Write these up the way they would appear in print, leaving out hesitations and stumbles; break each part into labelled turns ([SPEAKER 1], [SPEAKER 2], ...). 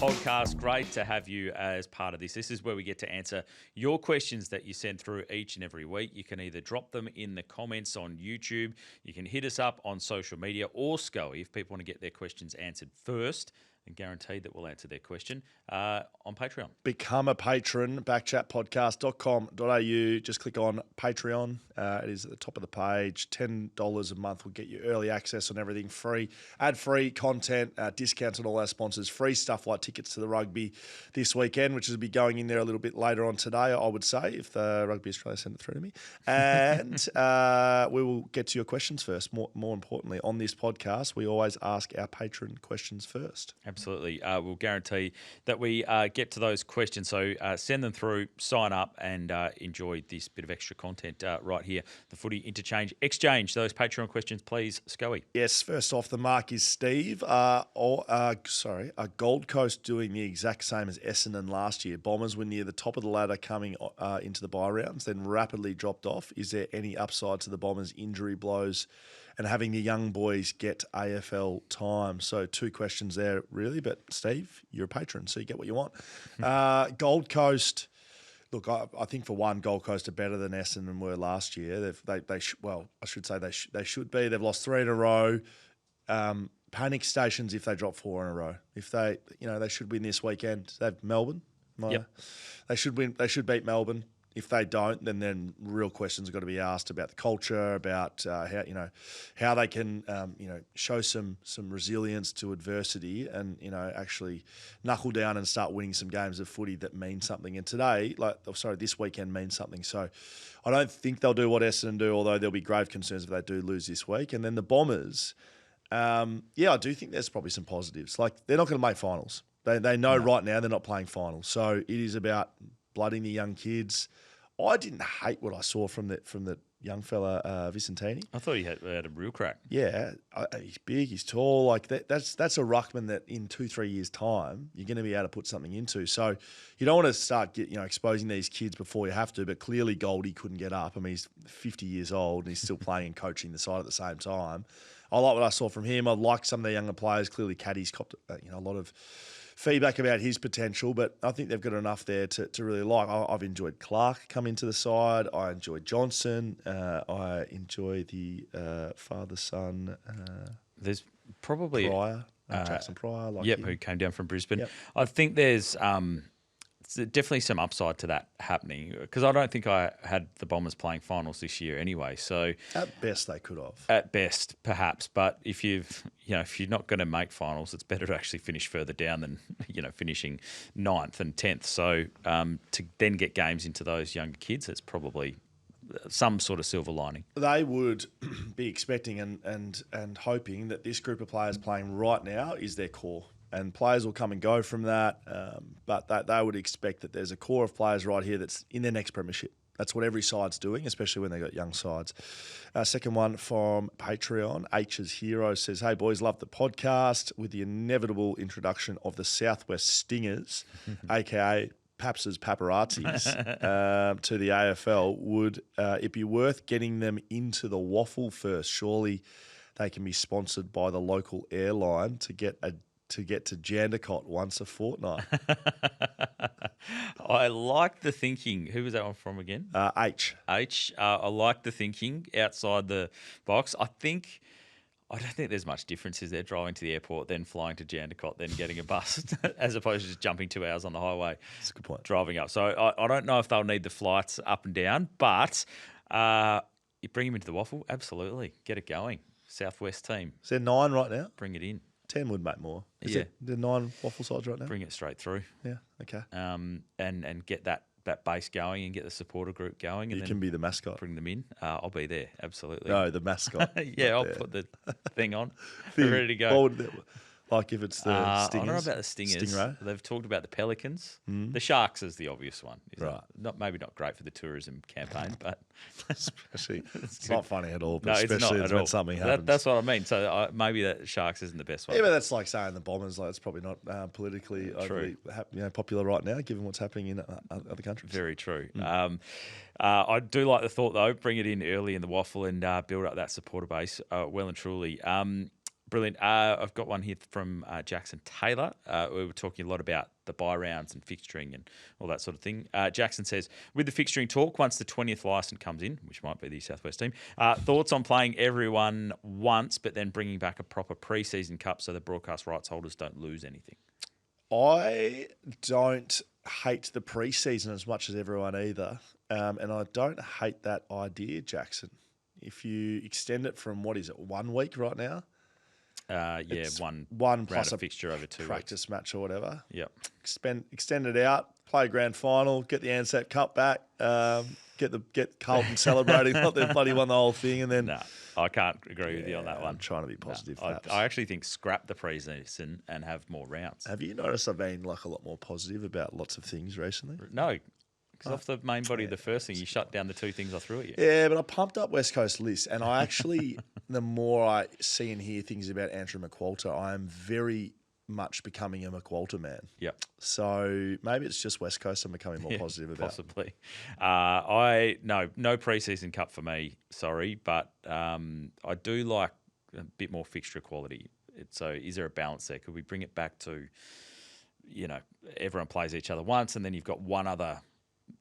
[SPEAKER 1] podcast. Great to have you as part of this. This is where we get to answer your questions that you send through each and every week. You can either drop them in the comments on YouTube, you can hit us up on social media, or Scully, if people want to get their questions answered first, and guaranteed that we'll answer their question on Patreon.
[SPEAKER 2] Become a patron, backchatpodcast.com.au. Just click on Patreon. It is at the top of the page. $10 a month will get you early access on everything, free, ad-free content, discounts on all our sponsors, free stuff like tickets to the rugby this weekend, which will be going in there a little bit later on today, I would say, if the Rugby Australia send it through to me. And we will get to your questions first. More importantly, on this podcast, we always ask our patron questions first.
[SPEAKER 1] Absolutely. We'll guarantee that we get to those questions. So send them through, sign up, and enjoy this bit of extra content right here. The Footy Interchange Exchange. Those Patreon questions, please, Scully.
[SPEAKER 2] Yes, first off the mark is Steve. Are Gold Coast doing the exact same as Essendon last year? Bombers were near the top of the ladder coming into the bye rounds, then rapidly dropped off. Is there any upside to the Bombers' injury blows and having the young boys get AFL time? So 2 questions there, really. But, Steve, you're a patron, so you get what you want. Gold Coast, look, I think for one, Gold Coast are better than Essendon were last year. They should be. They've lost 3 in a row. Panic stations if they drop 4 in a row. If they should win this weekend. They have Melbourne.
[SPEAKER 1] Yep.
[SPEAKER 2] They should win. They should beat Melbourne. If they don't, then real questions have got to be asked about the culture, about how they can show some resilience to adversity, and actually knuckle down and start winning some games of footy that mean something. And this weekend means something. So I don't think they'll do what Essendon do, although there'll be grave concerns if they do lose this week. And then the Bombers, I do think there's probably some positives. Like, they're not going to make finals. They know right now they're not playing finals. So it is about blooding the young kids. I didn't hate what I saw from the young fella Vicentini.
[SPEAKER 1] I thought he had a real crack.
[SPEAKER 2] Yeah, he's big, he's tall. Like that's a ruckman that in 2-3 years' time you're going to be able to put something into. So you don't want to start exposing these kids before you have to. But clearly Goldie couldn't get up. I mean, he's 50 years old and he's still playing and coaching the side at the same time. I like what I saw from him. I like some of the younger players. Clearly, Caddy's copped a lot of feedback about his potential, but I think they've got enough there to really like. I've enjoyed Clark come into the side. I enjoyed Johnson. I enjoy the father-son.
[SPEAKER 1] There's probably
[SPEAKER 2] Pryor, Jackson Pryor.
[SPEAKER 1] Who came down from Brisbane.
[SPEAKER 2] Yep.
[SPEAKER 1] I think there's definitely some upside to that happening, because I don't think I had the Bombers playing finals this year anyway. So
[SPEAKER 2] at best they could have.
[SPEAKER 1] At best, perhaps, but if if you're not going to make finals, it's better to actually finish further down than finishing 9th and 10th. So to then get games into those younger kids, it's probably some sort of silver lining. They
[SPEAKER 2] would be expecting and hoping that this group of players playing right now is their core. And players will come and go from that, but they would expect that there's a core of players right here that's in their next premiership. That's what every side's doing, especially when they've got young sides. Second one from Patreon, H's Hero says, "Hey boys, love the podcast. With the inevitable introduction of the Southwest Stingers, aka Paps's Paparazzis, to the AFL, would it be worth getting them into the waffle first? Surely they can be sponsored by the local airline to get to Jandakot once a fortnight."
[SPEAKER 1] I like the thinking. Who was that one from again?
[SPEAKER 2] H.
[SPEAKER 1] I like the thinking outside the box. I don't think there's much difference. Is there driving to the airport, then flying to Jandakot, then getting a bus, as opposed to just jumping 2 hours on the highway?
[SPEAKER 2] That's a good point.
[SPEAKER 1] Driving up. So I don't know if they'll need the flights up and down, but you bring them into the waffle, absolutely. Get it going. Southwest team.
[SPEAKER 2] Is there 9 right now?
[SPEAKER 1] Bring it in.
[SPEAKER 2] 10 would make more. Is
[SPEAKER 1] Yeah.
[SPEAKER 2] it the 9 waffle sides right now?
[SPEAKER 1] Bring it straight through.
[SPEAKER 2] Yeah, okay.
[SPEAKER 1] And get that base going and get the supporter group going. And
[SPEAKER 2] You
[SPEAKER 1] then
[SPEAKER 2] can be the mascot.
[SPEAKER 1] bring them in. I'll be there, absolutely.
[SPEAKER 2] No, the mascot.
[SPEAKER 1] Yeah, I'll
[SPEAKER 2] there.
[SPEAKER 1] put the thing on. Ready to go.
[SPEAKER 2] What would like if it's the Stingers?
[SPEAKER 1] I don't know about the Stingers.
[SPEAKER 2] Stingray?
[SPEAKER 1] They've talked about the Pelicans. The Sharks is the obvious one.
[SPEAKER 2] Right.
[SPEAKER 1] Maybe not great for the tourism campaign, but
[SPEAKER 2] Especially, it's not funny at all, but
[SPEAKER 1] no, it's
[SPEAKER 2] especially
[SPEAKER 1] not at
[SPEAKER 2] when
[SPEAKER 1] all.
[SPEAKER 2] something happens.
[SPEAKER 1] That's what I mean. So maybe the Sharks isn't the best one.
[SPEAKER 2] Yeah, but that's like saying the Bombers. Like, it's probably not politically overly, popular right now, given what's happening in other countries.
[SPEAKER 1] Very true. I do like the thought, though. Bring it in early in the waffle and build up that supporter base well and truly. Brilliant. I've got one here from Jackson Taylor. We were talking a lot about the bye rounds and fixturing and all that sort of thing. Jackson says, with the fixturing talk, once the 20th licence comes in, which might be the South West team, thoughts on playing everyone once but then bringing back a proper pre-season cup so the broadcast rights holders don't lose anything?
[SPEAKER 2] I don't hate the pre-season as much as everyone either, and I don't hate that idea, Jackson. If you extend it from, 1 week right now?
[SPEAKER 1] One
[SPEAKER 2] plus
[SPEAKER 1] a fixture over 2
[SPEAKER 2] practice
[SPEAKER 1] weeks.
[SPEAKER 2] match or whatever.
[SPEAKER 1] Yep.
[SPEAKER 2] Extend it out, play a grand final, get the Ansett Cup back, get Carlton celebrating like they've bloody won the whole thing, and then
[SPEAKER 1] No, I can't agree with you on that one.
[SPEAKER 2] I'm trying to be positive.
[SPEAKER 1] I actually think scrap the pre-season and have more rounds.
[SPEAKER 2] Have you noticed I've been like a lot more positive about lots of things recently?
[SPEAKER 1] No, because off the main body of the first thing, you shut down the two things I threw at you.
[SPEAKER 2] Yeah, but I pumped up West Coast lists, and I actually, the more I see and hear things about Andrew McQualter, I am very much becoming a McQualter man.
[SPEAKER 1] Yep.
[SPEAKER 2] So maybe it's just West Coast I'm becoming more positive about.
[SPEAKER 1] Possibly. No pre-season cup for me, sorry, but I do like a bit more fixture quality. So is there a balance there? Could we bring it back to, everyone plays each other once and then you've got one other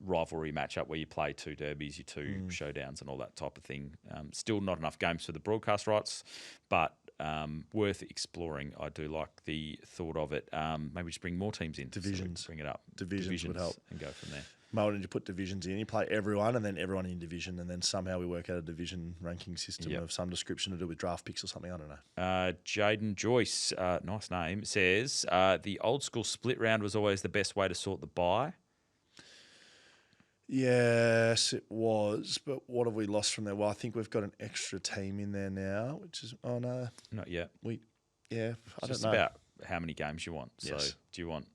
[SPEAKER 1] rivalry matchup where you play two derbies, your two showdowns and all that type of thing. Still not enough games for the broadcast rights, but worth exploring. I do like the thought of it. Maybe just bring more teams in.
[SPEAKER 2] Divisions.
[SPEAKER 1] So bring it up.
[SPEAKER 2] Divisions would help.
[SPEAKER 1] And go from there.
[SPEAKER 2] Why don't you put divisions in? You play everyone and then everyone in division, and then somehow we work out a division ranking system of some description to do with draft picks or something. I don't know.
[SPEAKER 1] Jaden Joyce, nice name, says the old school split round was always the best way to sort the bye.
[SPEAKER 2] Yes, it was. But what have we lost from there? Well, I think we've got an extra team in there now, which is, no.
[SPEAKER 1] Not yet.
[SPEAKER 2] I don't know.
[SPEAKER 1] Just about how many games you want.
[SPEAKER 2] Yes.
[SPEAKER 1] So do you want,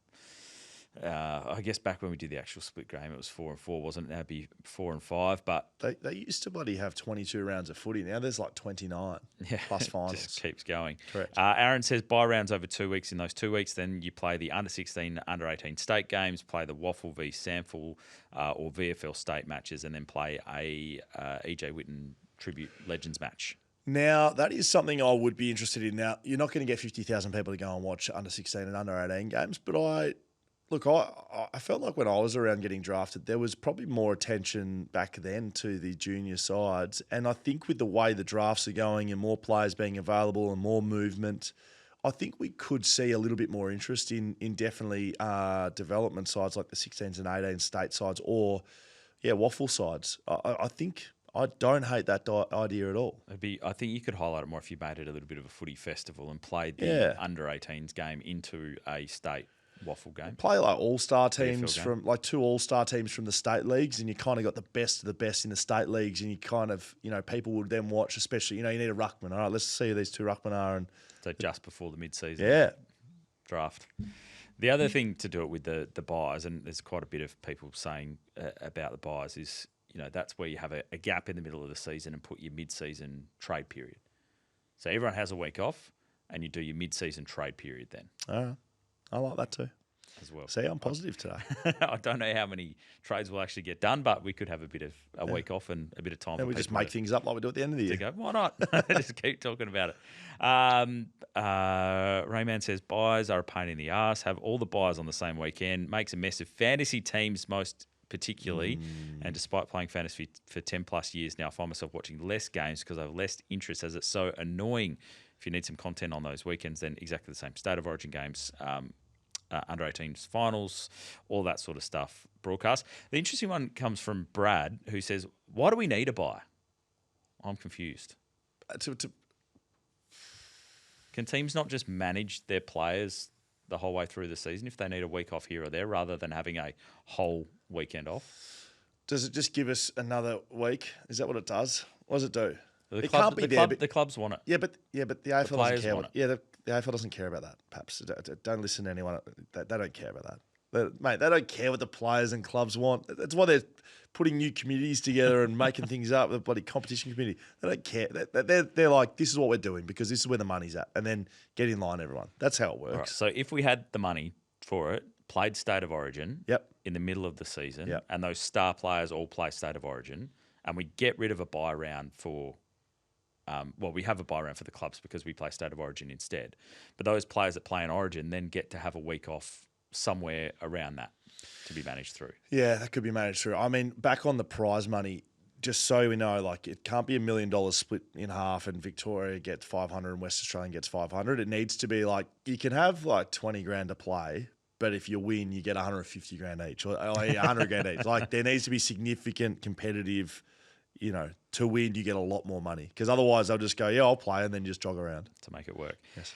[SPEAKER 1] I guess back when we did the actual split game, it was 4 and 4, wasn't it? Now it'd be 4 and 5, but
[SPEAKER 2] They used to bloody have 22 rounds of footy. Now there's like 29 plus finals.
[SPEAKER 1] It just keeps going.
[SPEAKER 2] Correct.
[SPEAKER 1] Aaron says bye rounds over 2 weeks. In those 2 weeks, then you play the under-16, under-18 state games, play the Waffle v Sample or VFL state matches, and then play a EJ Whitten tribute Legends match.
[SPEAKER 2] Now, that is something I would be interested in. Now, you're not going to get 50,000 people to go and watch under-16 and under-18 games, but I felt like when I was around getting drafted, there was probably more attention back then to the junior sides. And I think with the way the drafts are going and more players being available and more movement, I think we could see a little bit more interest in definitely development sides like the 16s and 18 state sides or, waffle sides. I don't hate that idea at all.
[SPEAKER 1] I think you could highlight it more if you made it a little bit of a footy festival and played the under-18s game into a state waffle game.
[SPEAKER 2] Play like all-star teams from like 2 all-star teams from the state leagues, and you kind of got the best of the best in the state leagues, and you kind of, people would then watch, especially, you need a ruckman. All right, let's see who these 2 ruckmen are. And
[SPEAKER 1] so just before the mid-season draft. The other thing to do it with the buys, and there's quite a bit of people saying about the buys, is that's where you have a gap in the middle of the season and put your mid-season trade period. So everyone has a week off, and you do your mid-season trade period then.
[SPEAKER 2] All right. I like that too.
[SPEAKER 1] As well.
[SPEAKER 2] See, I'm positive today.
[SPEAKER 1] I don't know how many trades will actually get done, but we could have a bit of a week off and a bit of time.
[SPEAKER 2] And we just make things up like we do at the end of the year.
[SPEAKER 1] Go, why not? Just keep talking about it. Rayman says buys are a pain in the ass. Have all the buys on the same weekend. Makes a mess of fantasy teams most particularly. And despite playing fantasy for 10 plus years now, I find myself watching less games because I have less interest as it's so annoying. If you need some content on those weekends, then exactly the same. State of Origin games, under-18s finals, all that sort of stuff, broadcast. The interesting one comes from Brad, who says, why do we need a buy? I'm confused. Can teams not just manage their players the whole way through the season if they need a week off here or there rather than having a whole weekend off?
[SPEAKER 2] Does it just give us another week? Is that what it does? What does it do?
[SPEAKER 1] The clubs want it.
[SPEAKER 2] Yeah, but the AFL doesn't care.
[SPEAKER 1] The
[SPEAKER 2] AFL doesn't care about that. Paps, don't listen to anyone. They don't care about that. Mate, they don't care what the players and clubs want. That's why they're putting new communities together and making things up. The bloody competition community. They don't care. They're like, this is what we're doing because this is where the money's at, and then get in line, everyone. That's how it works.
[SPEAKER 1] Right, so if we had the money for it, played State of Origin in the middle of the season, and those star players all play State of Origin, and we get rid of a bye round for well, we have a bye round for the clubs because we play State of Origin instead. But those players that play in Origin then get to have a week off somewhere around that to be managed through.
[SPEAKER 2] Yeah, that could be managed through. I mean, back on the prize money, just so we know, like it can't be $1 million split in half and Victoria gets 500 and West Australian gets 500. It needs to be like, you can have like 20 grand to play, but if you win, you get 150 grand each or 100 grand each. Like there needs to be significant competitive, to win, you get a lot more money. Because otherwise they'll just go, yeah, I'll play and then just jog around.
[SPEAKER 1] To make it work.
[SPEAKER 2] Yes.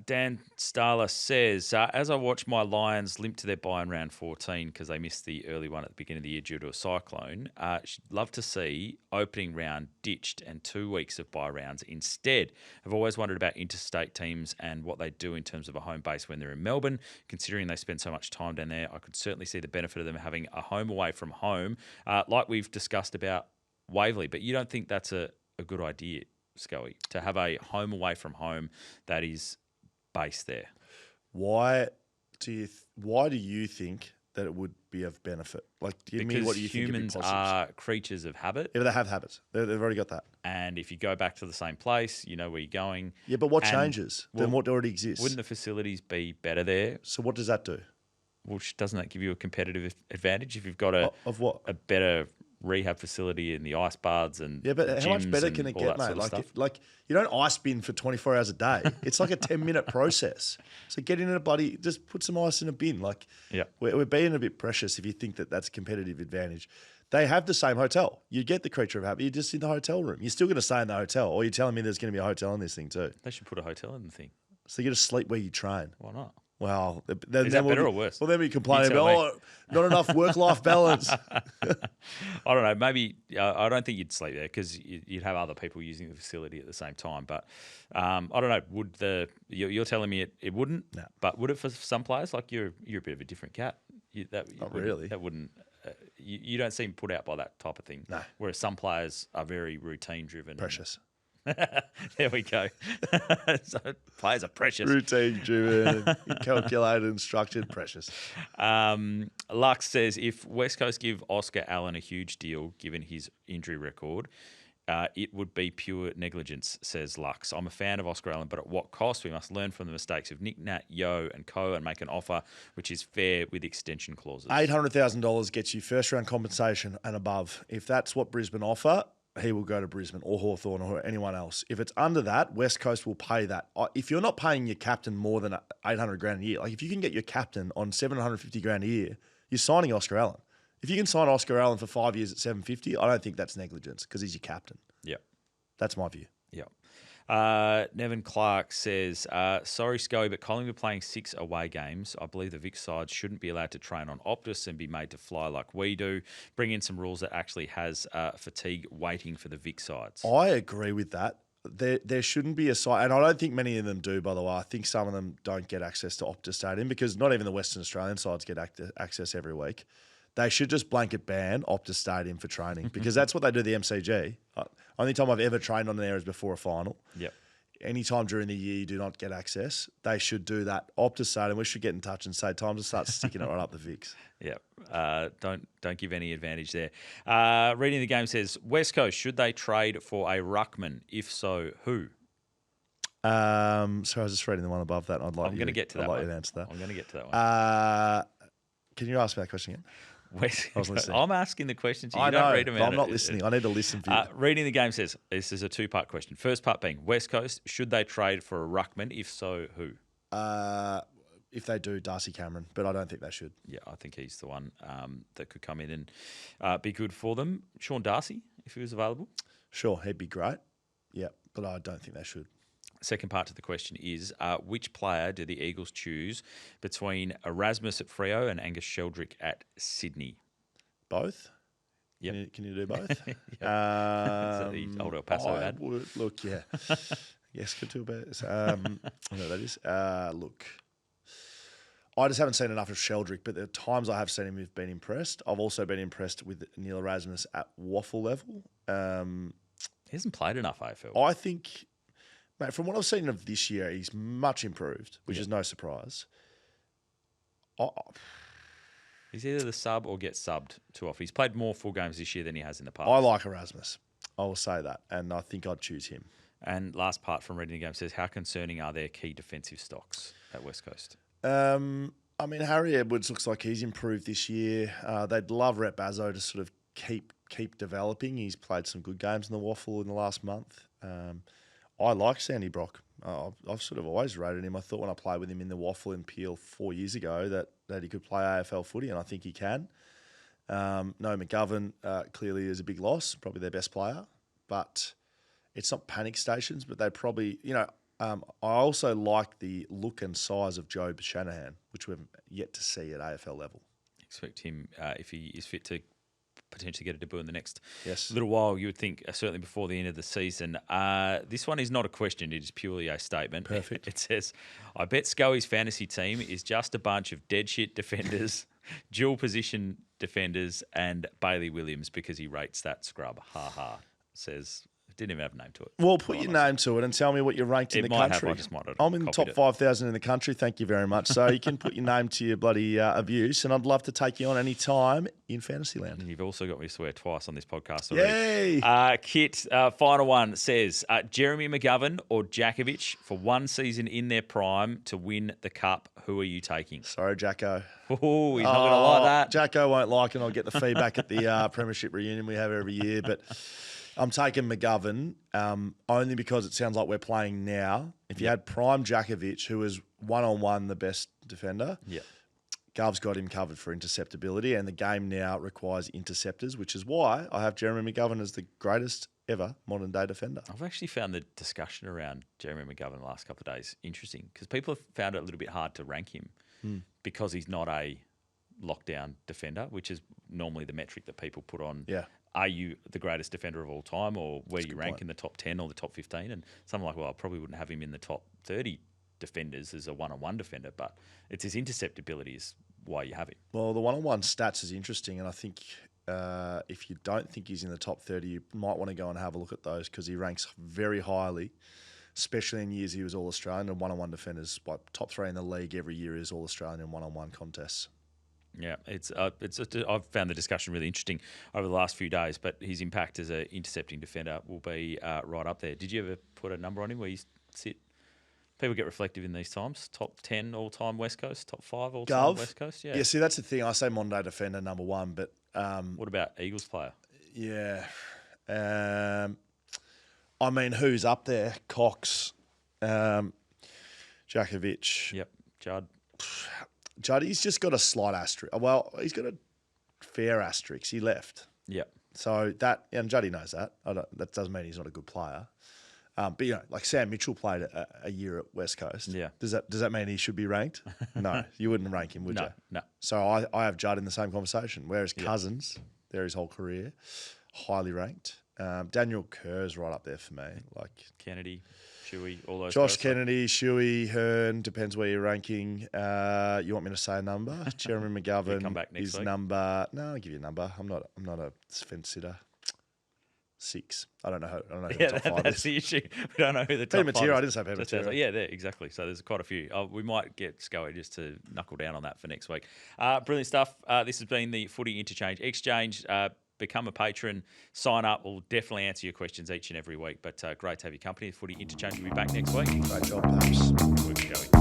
[SPEAKER 1] Dan Starler says, as I watch my Lions limp to their bye in round 14 because they missed the early one at the beginning of the year due to a cyclone, she'd love to see opening round ditched and 2 weeks of bye rounds instead. I've always wondered about interstate teams and what they do in terms of a home base when they're in Melbourne. Considering they spend so much time down there, I could certainly see the benefit of them having a home away from home, like we've discussed about Waverley. But you don't think that's a good idea, Scully, to have a home away from home that is based there?
[SPEAKER 2] Why do you think that it would be of benefit? Like, give me what you think would be
[SPEAKER 1] humans
[SPEAKER 2] positives.
[SPEAKER 1] are creatures of habit.
[SPEAKER 2] Yeah, but they have habits. They've already got that.
[SPEAKER 1] And if you go back to the same place, you know where you're going.
[SPEAKER 2] Yeah, but what
[SPEAKER 1] And,
[SPEAKER 2] changes than what already exists?
[SPEAKER 1] Wouldn't the facilities be better there?
[SPEAKER 2] So what does that do?
[SPEAKER 1] Which doesn't that give you a competitive advantage if you've got a better rehab facility in the ice baths and
[SPEAKER 2] but how much
[SPEAKER 1] gyms
[SPEAKER 2] better
[SPEAKER 1] and
[SPEAKER 2] can it
[SPEAKER 1] all
[SPEAKER 2] get,
[SPEAKER 1] that
[SPEAKER 2] mate?
[SPEAKER 1] sort of stuff?
[SPEAKER 2] Like you don't ice bin for 24 hours a day. It's like a 10-minute process. So get in a buddy, just put some ice in a bin. Like,
[SPEAKER 1] Yeah.
[SPEAKER 2] we're being a bit precious if you think that that's a competitive advantage. They have the same hotel. You get the creature of habit. You're just in the hotel room. You're still going to stay in the hotel, or you're telling me there's going to be a hotel in this thing too.
[SPEAKER 1] They should put a hotel in the thing.
[SPEAKER 2] So you get to sleep where you train.
[SPEAKER 1] Why not?
[SPEAKER 2] Well,
[SPEAKER 1] Is that better or worse?
[SPEAKER 2] Well, then we complain
[SPEAKER 1] You tell
[SPEAKER 2] about not enough work-life balance.
[SPEAKER 1] I don't know. Maybe I don't think you'd sleep there because you'd have other people using the facility at the same time. But I don't know. Would you're telling me it wouldn't?
[SPEAKER 2] No.
[SPEAKER 1] But would it for some players? Like you're a bit of a different cat.
[SPEAKER 2] Not really.
[SPEAKER 1] That wouldn't. You don't seem put out by that type of thing.
[SPEAKER 2] No.
[SPEAKER 1] Whereas some players are very routine driven.
[SPEAKER 2] Precious.
[SPEAKER 1] There we go. So players are precious.
[SPEAKER 2] Routine driven, calculated and structured, precious.
[SPEAKER 1] Lux says, if West Coast give Oscar Allen a huge deal, given his injury record, it would be pure negligence, says Lux. I'm a fan of Oscar Allen, but at what cost? We must learn from the mistakes of Nick, Nat, Yo and Co and make an offer which is fair with extension clauses.
[SPEAKER 2] $800,000 gets you first round compensation and above. If that's what Brisbane offer, he will go to Brisbane or Hawthorn or anyone else. If it's under that, West Coast will pay that. If you're not paying your captain more than 800 grand a year, like if you can get your captain on 750 grand a year, you're signing Oscar Allen. If you can sign Oscar Allen for 5 years at 750, I don't think that's negligence because he's your captain.
[SPEAKER 1] Yep.
[SPEAKER 2] That's my view.
[SPEAKER 1] Yep. Nevin Clark says, sorry, Scully, but Collingwood playing 6 away games. I believe the Vic side shouldn't be allowed to train on Optus and be made to fly like we do. Bring in some rules that actually has fatigue waiting for the Vic sides.
[SPEAKER 2] I agree with that. There shouldn't be a side, and I don't think many of them do, by the way. I think some of them don't get access to Optus Stadium because not even the Western Australian sides get access every week. They should just blanket ban Optus Stadium for training because that's what they do at the MCG. Only time I've ever trained on there is before a final.
[SPEAKER 1] Yep.
[SPEAKER 2] Anytime during the year you do not get access, they should do that. Optus Stadium, we should get in touch and say time to start sticking it right up the Vics.
[SPEAKER 1] Yep. Don't give any advantage there. Reading the game says, West Coast, should they trade for a ruckman? If so, who?
[SPEAKER 2] So I was just reading the one above that. I'm going
[SPEAKER 1] to get to that
[SPEAKER 2] I'd like
[SPEAKER 1] one.
[SPEAKER 2] you to answer that.
[SPEAKER 1] I'm going to get to that one.
[SPEAKER 2] Can you ask me that question again?
[SPEAKER 1] West,
[SPEAKER 2] I was listening.
[SPEAKER 1] I'm asking the questions. You
[SPEAKER 2] I
[SPEAKER 1] don't
[SPEAKER 2] know,
[SPEAKER 1] read them
[SPEAKER 2] but
[SPEAKER 1] out.
[SPEAKER 2] I'm not listening. I need to listen for you.
[SPEAKER 1] Reading the game says, this is a two-part question. First part being, West Coast, should they trade for a ruckman? If so, who?
[SPEAKER 2] If they do, Darcy Cameron, but I don't think they should.
[SPEAKER 1] Yeah, I think he's the one that could come in and be good for them. Sean Darcy, if he was available.
[SPEAKER 2] Sure, he'd be great. Yeah, but I don't think they should.
[SPEAKER 1] Second part to the question is, which player do the Eagles choose between Erasmus at Freo and Angus Sheldrick at Sydney?
[SPEAKER 2] Both?
[SPEAKER 1] Yep.
[SPEAKER 2] Can you do both?
[SPEAKER 1] Is that the old El Paso ad?
[SPEAKER 2] Look, yeah. Yes, could do both. I know that is. Look, I just haven't seen enough of Sheldrick, but the times I have seen him, have been impressed. I've also been impressed with Neil Erasmus at waffle level.
[SPEAKER 1] He hasn't played enough AFL.
[SPEAKER 2] I think, mate, from what I've seen of this year, he's much improved, which is no surprise.
[SPEAKER 1] He's either the sub or gets subbed too often. He's played more full games this year than he has in the past.
[SPEAKER 2] I like Erasmus. I will say that, and I think I'd choose him.
[SPEAKER 1] And last part from reading the game says, how concerning are their key defensive stocks at West Coast?
[SPEAKER 2] I mean, Harry Edwards looks like he's improved this year. They'd love Rhett Bazzo to sort of keep developing. He's played some good games in the Waffle in the last month. I like Sandy Brock. I've sort of always rated him. I thought when I played with him in the Waffle in Peel 4 years ago that he could play AFL footy, and I think he can. No, McGovern clearly is a big loss, probably their best player, but it's not panic stations, but they probably, I also like the look and size of Joe Shanahan, which we've yet to see at AFL level.
[SPEAKER 1] Expect him, if he is fit, to potentially get a debut in the next
[SPEAKER 2] Yes.
[SPEAKER 1] little while. You would think, certainly before the end of the season. This one is not a question, it is purely a statement.
[SPEAKER 2] Perfect.
[SPEAKER 1] It says, I bet Scully's fantasy team is just a bunch of dead shit defenders, dual position defenders, and Bailey Williams because he rates that scrub. Ha ha. Says, didn't even have a name to it.
[SPEAKER 2] Well, put your name to it and tell me what you're ranked in the country.
[SPEAKER 1] I just might have
[SPEAKER 2] I'm in the top 5,000 in the country. Thank you very much. So you can put your name to your bloody abuse, and I'd love to take you on any time in Fantasyland.
[SPEAKER 1] And you've also got me to swear twice on this podcast already.
[SPEAKER 2] Yay!
[SPEAKER 1] Kit, final one, says Jeremy McGovern or Jakovic for one season in their prime to win the cup. Who are you taking?
[SPEAKER 2] Sorry, Jacko.
[SPEAKER 1] Oh, he's not going to like that.
[SPEAKER 2] Jacko won't like it. I'll get the feedback at the premiership reunion we have every year. But I'm taking McGovern only because it sounds like we're playing now. If you had prime Jakovic, who is one-on-one the best defender, Gov's got him covered for interceptability, and the game now requires interceptors, which is why I have Jeremy McGovern as the greatest ever modern-day defender.
[SPEAKER 1] I've actually found the discussion around Jeremy McGovern the last couple of days interesting because people have found it a little bit hard to rank him because he's not a lockdown defender, which is normally the metric that people put on.
[SPEAKER 2] Yeah.
[SPEAKER 1] Are you the greatest defender of all time, or where you rank in the top 10 or the top 15? And someone like, well, I probably wouldn't have him in the top 30 defenders as a one-on-one defender, but it's his interceptability is why you have him.
[SPEAKER 2] Well, the one-on-one stats is interesting, and I think if you don't think he's in the top 30, you might want to go and have a look at those because he ranks very highly, especially in years he was All-Australian, and one-on-one defenders, like top 3 in the league every year is All-Australian in one-on-one contests.
[SPEAKER 1] Yeah, I've found the discussion really interesting over the last few days, but his impact as an intercepting defender will be right up there. Did you ever put a number on him where you sit? People get reflective in these times. Top 10 all-time West Coast, top 5 all-time West Coast. Yeah,
[SPEAKER 2] see, that's the thing. I say Monday defender number 1, but
[SPEAKER 1] what about Eagles player?
[SPEAKER 2] Yeah, I mean, who's up there? Cox, Jakovic.
[SPEAKER 1] Yep,
[SPEAKER 2] Judd, he's just got a slight asterisk. Well, he's got a fair asterisk. He left.
[SPEAKER 1] Yep.
[SPEAKER 2] So that, and Juddy knows that. That doesn't mean he's not a good player. But like Sam Mitchell played a year at West Coast.
[SPEAKER 1] Yeah.
[SPEAKER 2] Does that mean he should be ranked? No, you wouldn't rank him, would you?
[SPEAKER 1] No.
[SPEAKER 2] So I have Judd in the same conversation. Whereas Cousins, there his whole career, highly ranked. Daniel Kerr's right up there for me. Like
[SPEAKER 1] Kennedy, Shuey, all those.
[SPEAKER 2] Josh Kennedy, Shuey, Hearn, depends where you're ranking. You want me to say a number? Jeremy McGovern
[SPEAKER 1] come back next
[SPEAKER 2] is
[SPEAKER 1] week.
[SPEAKER 2] number. No, I'll give you a number. I'm not a fence sitter. 6. I don't know who the top 5
[SPEAKER 1] that's
[SPEAKER 2] is.
[SPEAKER 1] the issue. We don't know who the top 5 is.
[SPEAKER 2] I didn't say Peter Matera.
[SPEAKER 1] Yeah, there, exactly. So there's quite a few. We might get Scully just to knuckle down on that for next week. Brilliant stuff. This has been the Footy Interchange Exchange. Become a patron. Sign up. We'll definitely answer your questions each and every week. But great to have your company. Footy Interchange will be back next week.
[SPEAKER 2] Great job, Paps.
[SPEAKER 1] Good work, Scully.